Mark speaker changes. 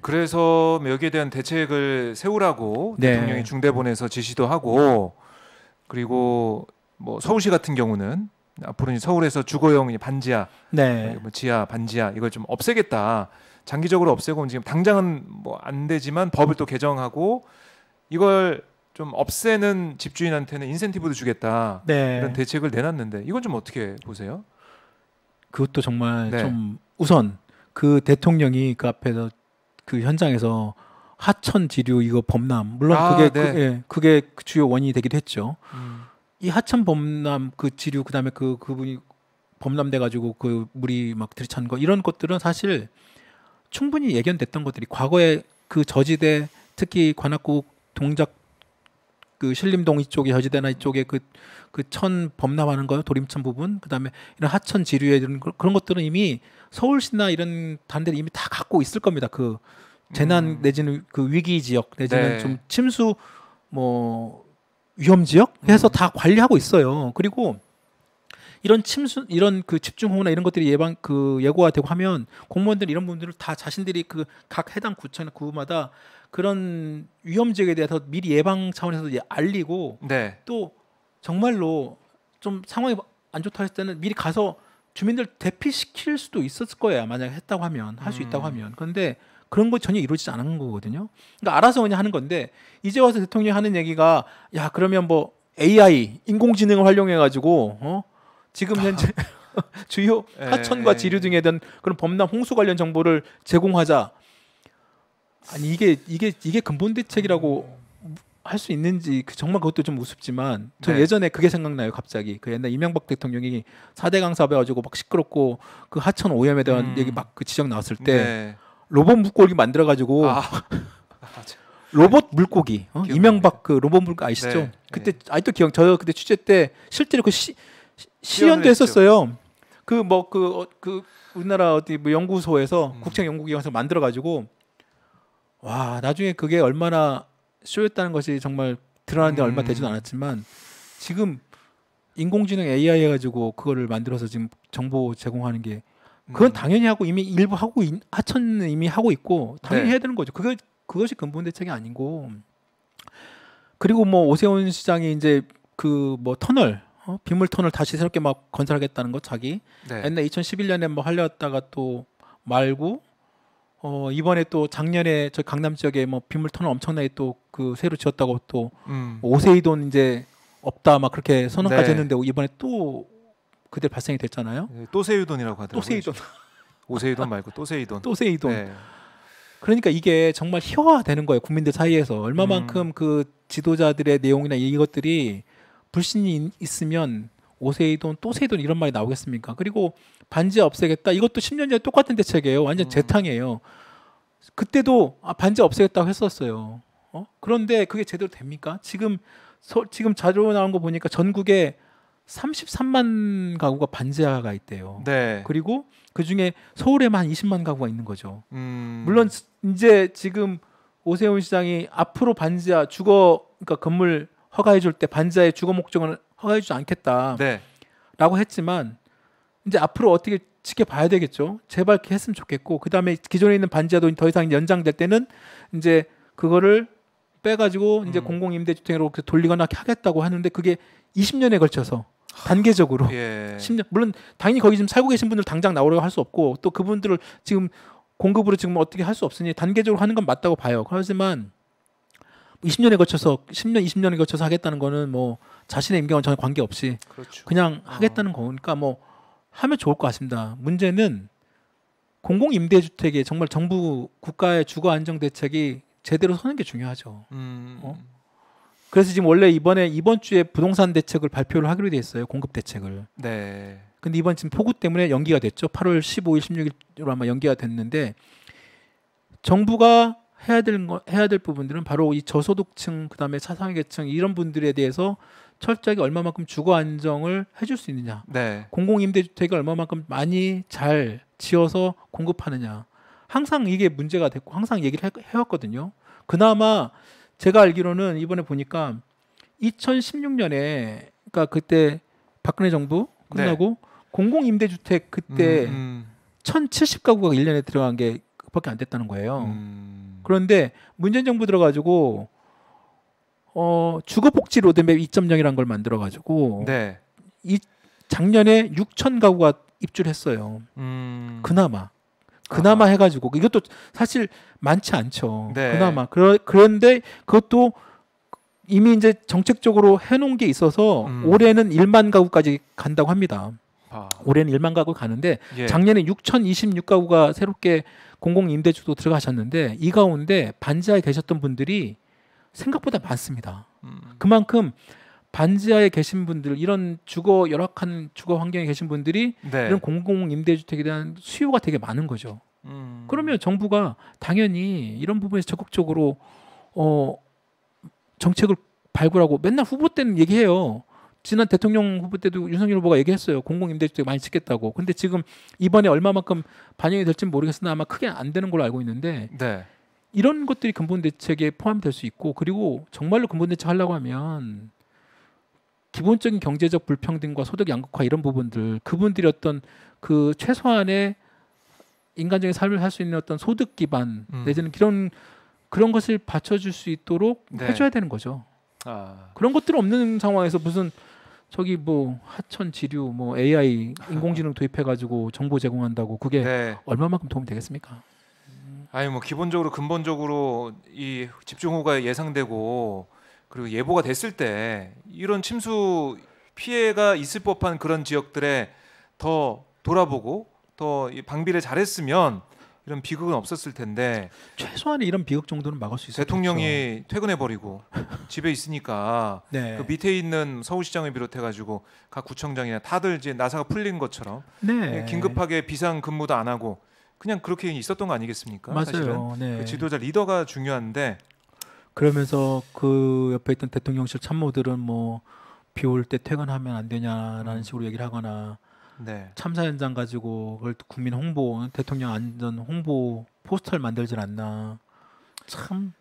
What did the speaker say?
Speaker 1: 그래서 여기에 대한 대책을 세우라고
Speaker 2: 네.
Speaker 1: 대통령이 중대본에서 지시도 하고 그리고 뭐 서울시 같은 경우는 앞으로 이제 서울에서 주거용 반지하,
Speaker 2: 네.
Speaker 1: 뭐 지하, 반지하 이걸 좀 없애겠다. 장기적으로 없애고 지금 당장은 뭐 안 되지만 법을 또 개정하고 이걸 좀 없애는 집주인한테는 인센티브도 주겠다.
Speaker 2: 네.
Speaker 1: 이런 대책을 내놨는데 이건 좀 어떻게 보세요?
Speaker 2: 그것도 정말
Speaker 1: 네.
Speaker 2: 좀 우선 그 대통령이 그 앞에서 그 현장에서 하천 지류 이거 범람 물론
Speaker 1: 아,
Speaker 2: 그게
Speaker 1: 네.
Speaker 2: 그게 그 주요 원인이 되기도 했죠.
Speaker 1: 음,
Speaker 2: 이 하천 범람 그 지류 그다음에 그분이 범람돼 가지고 그 물이 막 들이찬 거 이런 것들은 사실 충분히 예견됐던 것들이 과거에 그 저지대 특히 관악구 동작 그 신림동 이쪽에 저지대나 이쪽에 그 천 범람하는 거 도림천 부분 그다음에 이런 하천 지류에 이런 그런 것들은 이미 서울시나 이런 단들이 이미 다 갖고 있을 겁니다. 그 재난 내지는 그 위기 지역 내지는
Speaker 1: 네.
Speaker 2: 좀 침수 뭐 위험 지역 해서 다 관리하고 있어요. 그리고 이런 침수 이런 그 집중호우나 이런 것들이 예고가 되고 하면 공무원들 이런 분들을 다 자신들이 그 각 해당 구청이나 구마다 그런 위험 지역에 대해서 미리 예방 차원에서 알리고
Speaker 1: 네.
Speaker 2: 또 정말로 좀 상황이 안 좋다 했을 때는 미리 가서 주민들 대피시킬 수도 있었을 거예요. 만약에 했다고 하면 할 수 있다고 하면. 그런데 그런 거 전혀 이루어지지 않은 거거든요. 그러니까 알아서 그냥 하는 건데 이제 와서 대통령이 하는 얘기가 야 그러면 뭐 AI 인공지능을 활용해 가지고 지금 현재 주요 하천과 지류 등에 대한 그런 범람 홍수 관련 정보를 제공하자. 아니 이게 근본 대책이라고 할 수 있는지 정말 그것도 좀 우습지만 저
Speaker 1: 네.
Speaker 2: 예전에 그게 생각나요. 갑자기 그 옛날 이명박 대통령이 4대강 사업해 가지고 막 시끄럽고 그 하천 오염에 대한 얘기 막 그 지적 나왔을 때
Speaker 1: 네.
Speaker 2: 로봇 물고기 만들어 가지고
Speaker 1: 맞아.
Speaker 2: 로봇 물고기
Speaker 1: 기억납니다.
Speaker 2: 이명박 그 로봇 물고기 아시죠?
Speaker 1: 네.
Speaker 2: 그때 아직도 저 그때 취재 때 실제로 그 시연도
Speaker 1: 시연을
Speaker 2: 했었어요. 그 우리나라 어디 뭐 연구소에서 국책연구기관에서 만들어 가지고 와 나중에 그게 얼마나 쇼였다는 것이 정말 드러난 데 얼마 되지도 않았지만 지금 인공지능 AI 해가지고 그거를 만들어서 지금 정보 제공하는 게 그건 당연히 하고 이미 일부 하고 하천은 이미 하고 있고 당연히
Speaker 1: 네.
Speaker 2: 해야 되는 거죠. 그것이 근본 대책이 아니고 그리고 뭐 오세훈 시장이 이제 그 뭐 터널 빗물 터널 다시 새롭게 막 건설하겠다는 거 자기
Speaker 1: 네.
Speaker 2: 옛날 2011년에 뭐 하려다가 또 말고 이번에 또 작년에 저 강남 지역에 뭐 빗물 터널 엄청나게 또 그 새로 지었다고 또 오세이돈 이제 없다 막 그렇게 선언까지
Speaker 1: 네.
Speaker 2: 했는데 이번에 또 그때 발생이 됐잖아요.
Speaker 1: 또세이돈이라고 하더라고요.
Speaker 2: 또세이돈,
Speaker 1: 오세이돈 말고 또세이돈.
Speaker 2: 또세이돈.
Speaker 1: 네.
Speaker 2: 그러니까 이게 정말 희화화되는 거예요. 국민들 사이에서 얼마만큼 그 지도자들의 내용이나 이것들이 불신이 있으면 오세이돈, 또세이돈 이런 말이 나오겠습니까? 그리고 반지 없애겠다. 이것도 10년 전에 똑같은 대책이에요. 완전 재탕이에요. 그때도 반지 없애겠다고 했었어요. 그런데 그게 제대로 됩니까? 지금 자료 나온 거 보니까 전국에 33만 가구가 반지하가 있대요.
Speaker 1: 네.
Speaker 2: 그리고 그 중에 서울에만 한 20만 가구가 있는 거죠.
Speaker 1: 물론
Speaker 2: 이제 지금 오세훈 시장이 앞으로 반지하 그러니까 건물 허가해 줄 때 반지하의 주거 목적은 허가해 주지 않겠다라고
Speaker 1: 네.
Speaker 2: 했지만 이제 앞으로 어떻게 지켜봐야 되겠죠. 제발 그렇게 했으면 좋겠고 그다음에 기존에 있는 반지하도 더 이상 연장될 때는 이제 그거를 빼가지고 이제 공공임대주택으로 돌리거나 하겠다고 하는데 그게 20년에 걸쳐서 단계적으로 10년 물론 당연히 거기 지금 살고 계신 분들 당장 나오려고 할 수 없고 또 그분들을 지금 공급으로 지금 어떻게 할 수 없으니 단계적으로 하는 건 맞다고 봐요. 그렇지만 20년에 걸쳐서 10년, 20년에 걸쳐서 하겠다는 거는 뭐 자신의 임경은 전혀 관계없이
Speaker 1: 그렇죠.
Speaker 2: 그냥 하겠다는 거니까 뭐 하면 좋을 것 같습니다. 문제는 공공임대주택에 정말 정부 국가의 주거 안정 대책이 제대로 서는 게 중요하죠. 그래서 지금 원래 이번 주에 부동산 대책을 발표를 하기로 돼 있어요. 공급 대책을.
Speaker 1: 네.
Speaker 2: 근데 이번 지금 폭우 때문에 연기가 됐죠. 8월 15일, 16일로 아마 연기가 됐는데 정부가 해야 될 부분들은 바로 이 저소득층 그다음에 차상위 계층 이런 분들에 대해서 철저하게 얼마만큼 주거 안정을 해줄 수 있느냐.
Speaker 1: 네.
Speaker 2: 공공임대주택을 얼마만큼 많이 잘 지어서 공급하느냐. 항상 이게 문제가 됐고 항상 얘기를 해왔거든요. 그나마 제가 알기로는 이번에 보니까 2016년에 그러니까 그때 박근혜 정부 끝나고 공공임대주택 그때 1070가구가 1년에 들어간 게 밖에 안 됐다는 거예요. 그런데 문재인 정부 들어가지고 주거복지 로드맵 2.0이라는 걸 만들어가지고
Speaker 1: 네.
Speaker 2: 이 작년에 6천 가구가 입주를 했어요. 그나마
Speaker 1: 아하.
Speaker 2: 해가지고 이것도 사실 많지 않죠.
Speaker 1: 네.
Speaker 2: 그나마 그런데 그것도 이미 이제 정책적으로 해놓은 게 있어서 올해는 1만 가구까지 간다고 합니다.
Speaker 1: 아.
Speaker 2: 올해는 1만 가구 가는데
Speaker 1: 예.
Speaker 2: 작년에 6,026가구가 새롭게 공공임대주도 들어가셨는데 이 가운데 반지하에 계셨던 분들이 생각보다 많습니다. 그만큼 반지하에 계신 분들, 이런 열악한 주거 환경에 계신 분들이
Speaker 1: 네.
Speaker 2: 이런 공공임대주택에 대한 수요가 되게 많은 거죠. 그러면 정부가 당연히 이런 부분에서 적극적으로 정책을 발굴하고, 맨날 후보 때는 얘기해요. 지난 대통령 후보 때도 윤석열 후보가 얘기했어요. 공공임대주택 많이 짓겠다고. 근데 지금 이번에 얼마만큼 반영이 될지는 모르겠으나 아마 크게 안 되는 걸로 알고 있는데,
Speaker 1: 네.
Speaker 2: 이런 것들이 근본 대책에 포함될 수 있고, 그리고 정말로 근본 대책 하려고 하면 기본적인 경제적 불평등과 소득 양극화 이런 부분들, 그분들이 어떤 그 최소한의 인간적인 삶을 살 수 있는 어떤 소득 기반 내지는 그런 것을 받쳐줄 수 있도록
Speaker 1: 네.
Speaker 2: 해줘야 되는 거죠.
Speaker 1: 아.
Speaker 2: 그런 것들 없는 상황에서 무슨 저기 뭐 하천 지류 뭐 AI 인공지능 도입해가지고 정보 제공한다고 그게
Speaker 1: 네.
Speaker 2: 얼마만큼 도움이 되겠습니까?
Speaker 1: 아니 뭐 기본적으로 근본적으로 이 집중호우가 예상되고 그리고 예보가 됐을 때 이런 침수 피해가 있을 법한 그런 지역들에 더 돌아보고 더 이 방비를 잘했으면 이런 비극은 없었을 텐데
Speaker 2: 최소한의 이런 비극 정도는 막을 수 있었죠.
Speaker 1: 대통령이 퇴근해 버리고 집에 있으니까
Speaker 2: 네.
Speaker 1: 그 밑에 있는 서울시장을 비롯해 가지고 각 구청장이나 다들 이제 나사가 풀린 것처럼
Speaker 2: 네.
Speaker 1: 긴급하게 비상 근무도 안 하고 그냥 그렇게 있었던 거 아니겠습니까? 사실은
Speaker 2: 맞아요. 네.
Speaker 1: 그 지도자 리더가 중요한데
Speaker 2: 그러면서 그 옆에 있던 대통령실 참모들은 뭐 비 올 때 퇴근하면 안 되냐라는 식으로 얘기를 하거나,
Speaker 1: 네.
Speaker 2: 참사 현장 가지고 그걸 또 국민 홍보, 대통령 안전 홍보 포스터를 만들질 않나. 참